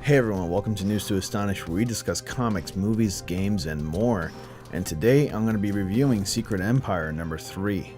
Hey everyone, welcome to News to Astonish, where we discuss comics, movies, games, and more. And today I'm going to be reviewing Secret Empire number 3.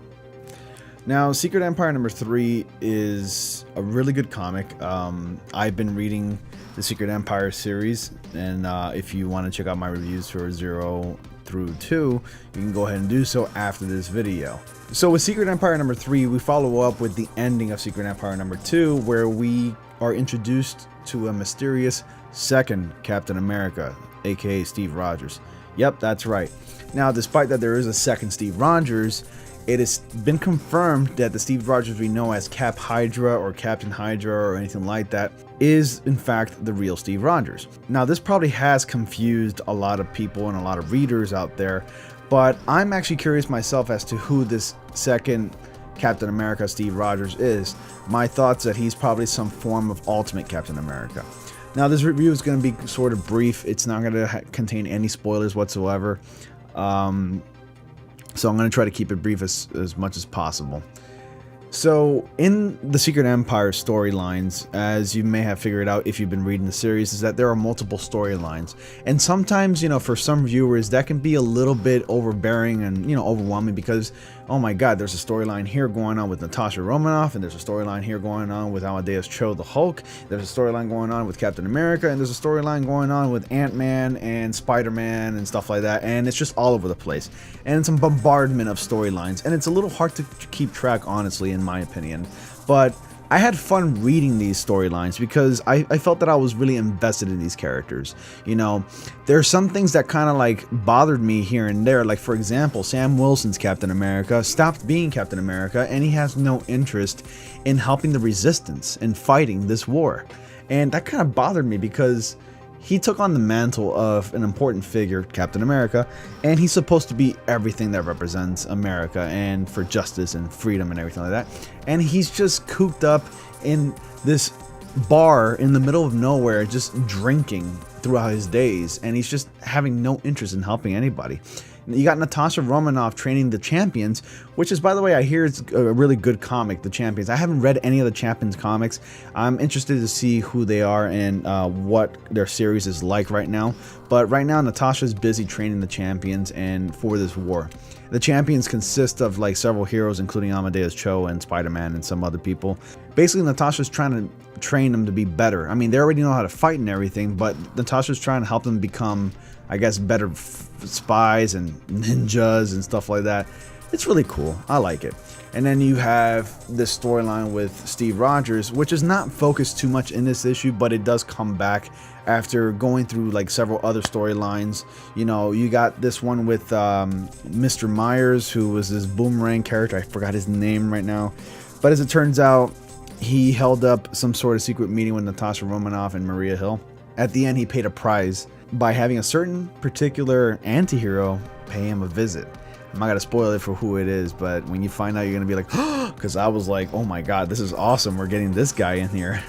Now, Secret Empire number 3 is a really good comic. I've been reading the Secret Empire series, and if you want to check out my reviews for 0 through 2, you can go ahead and do so after this video. So with Secret Empire number 3, we follow up with the ending of Secret Empire number 2, where we are introduced to a mysterious second Captain America, aka Steve Rogers. Yep, that's right. Now, despite that there is a second Steve Rogers, it has been confirmed that the Steve Rogers we know as Cap Hydra or Captain Hydra or anything like that is in fact the real Steve Rogers. Now, this probably has confused a lot of people and a lot of readers out there, but I'm actually curious myself as to who this second Captain America Steve Rogers is. My thoughts that he's probably some form of Ultimate Captain America. Now, this review is going to be sort of brief. It's not going to contain any spoilers whatsoever. So I'm going to try to keep it brief as much as possible. So in the Secret Empire storylines, as you may have figured out if you've been reading the series, is that there are multiple storylines. And sometimes, for some viewers, that can be a little bit overbearing and, overwhelming because, oh my god, there's a storyline here going on with Natasha Romanoff, and there's a storyline here going on with Amadeus Cho the Hulk, there's a storyline going on with Captain America, and there's a storyline going on with Ant-Man and Spider-Man and stuff like that, and it's just all over the place. And it's a bombardment of storylines, and it's a little hard to keep track, honestly, in my opinion. But I had fun reading these storylines because I felt that I was really invested in these characters. There are some things that kind of like bothered me here and there. Like, for example, Sam Wilson's Captain America stopped being Captain America and he has no interest in helping the resistance and fighting this war. And that kind of bothered me because he took on the mantle of an important figure, Captain America, and he's supposed to be everything that represents America and for justice and freedom and everything like that. And he's just cooped up in this bar in the middle of nowhere, just drinking throughout his days, and he's just having no interest in helping anybody. You got Natasha Romanoff training the Champions, which is, by the way, I hear it's a really good comic, The Champions. I haven't read any of the Champions comics. I'm interested to see who they are and what their series is like right now. But right now, Natasha's busy training the Champions and for this war. The Champions consist of like several heroes, including Amadeus Cho and Spider-Man and some other people. Basically, Natasha's trying to train them to be better. I mean, they already know how to fight and everything, but Natasha's trying to help them become, I guess, better spies and ninjas and stuff like that. It's really cool. I like it. And then you have this storyline with Steve Rogers, which is not focused too much in this issue, but it does come back after going through like several other storylines. You got this one with Mr. Myers, who was this Boomerang character. I forgot his name right now. But as it turns out, he held up some sort of secret meeting with Natasha Romanoff and Maria Hill. At the end, he paid a prize by having a certain particular anti-hero pay him a visit. I'm not gonna spoil it for who it is, but when you find out, you're gonna be like, because I was like, oh my god, this is awesome, we're getting this guy in here.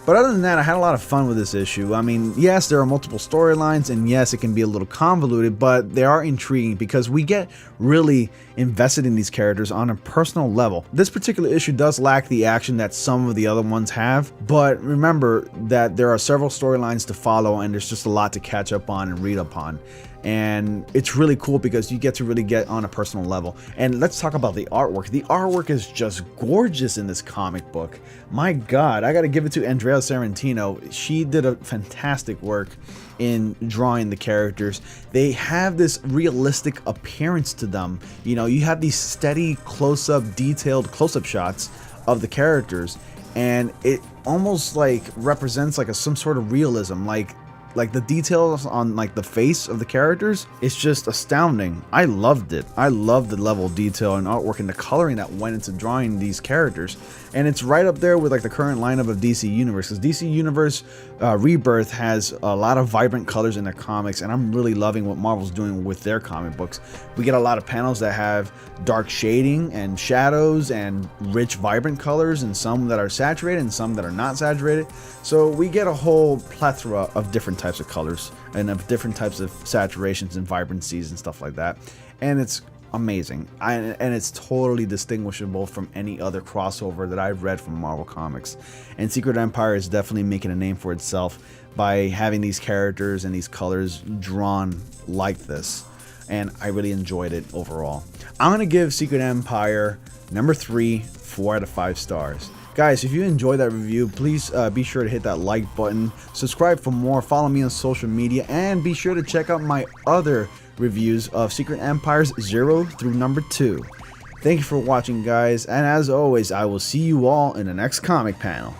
But other than that, I had a lot of fun with this issue. I mean, yes, there are multiple storylines, and yes, it can be a little convoluted, but they are intriguing because we get really invested in these characters on a personal level. This particular issue does lack the action that some of the other ones have, but remember that there are several storylines to follow, and there's just a lot to catch up on and read up on. And it's really cool because you get to really get on a personal level. And let's talk about the artwork. The artwork is just gorgeous in this comic book. My god, I gotta give it to Andrea Sorrentino. She did a fantastic work in drawing the characters. They have this realistic appearance to them. You have these steady close-up, detailed close-up shots of the characters, and it almost like represents like some sort of realism. Like the details on like the face of the characters, it's just astounding. I loved it. I loved the level of detail and artwork and the coloring that went into drawing these characters. And it's right up there with like the current lineup of DC Universe, because DC Universe Rebirth has a lot of vibrant colors in their comics, and I'm really loving what Marvel's doing with their comic books. We get a lot of panels that have dark shading and shadows and rich vibrant colors, and some that are saturated and some that are not saturated. So we get a whole plethora of different types of colors and of different types of saturations and vibrancies and stuff like that. And it's amazing. And it's totally distinguishable from any other crossover that I've read from Marvel Comics. And Secret Empire is definitely making a name for itself by having these characters and these colors drawn like this. And I really enjoyed it overall. I'm going to give Secret Empire number 3, 4 out of 5 stars. Guys, if you enjoyed that review, please be sure to hit that like button, subscribe for more, follow me on social media, and be sure to check out my other reviews of Secret Empires 0 through number 2. Thank you for watching, guys, and as always, I will see you all in the next comic panel.